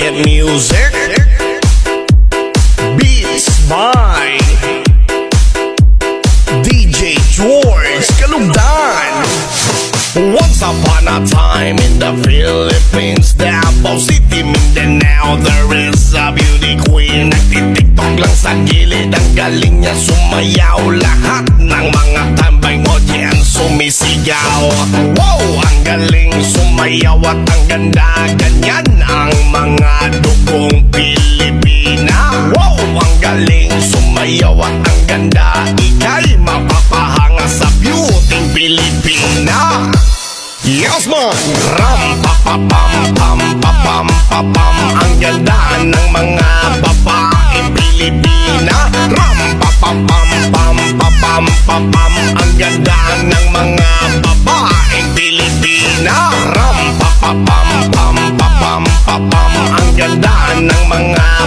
Hit music. Beats by DJ George Kalugdan. Once upon a time in the Philippines, Davao City, Mindanao, there is a beauty queen. Nagtitiktok lang sa gilid, ang galing niya sumayaw. Lahat ng mga tambay mo diyan sumisigaw. Wow, ang galing sumayaw at ang ganda. Ganyan ang mga dugong Pilipina. Wow, ang galing sumayaw at ang ganda. Ika'y mapapahanga sa beauty Pilipina. Yes man! Ram pa pa pam pam pa pam pa pam. Ang ganda ng mga babaeng Pilipina. Ram pa pa pam pam pa pam pa pam. Ang ganda ng mga babaeng Pilipina. Ram pa pa pam pam pa pam pa pam. Ang ganda ng mga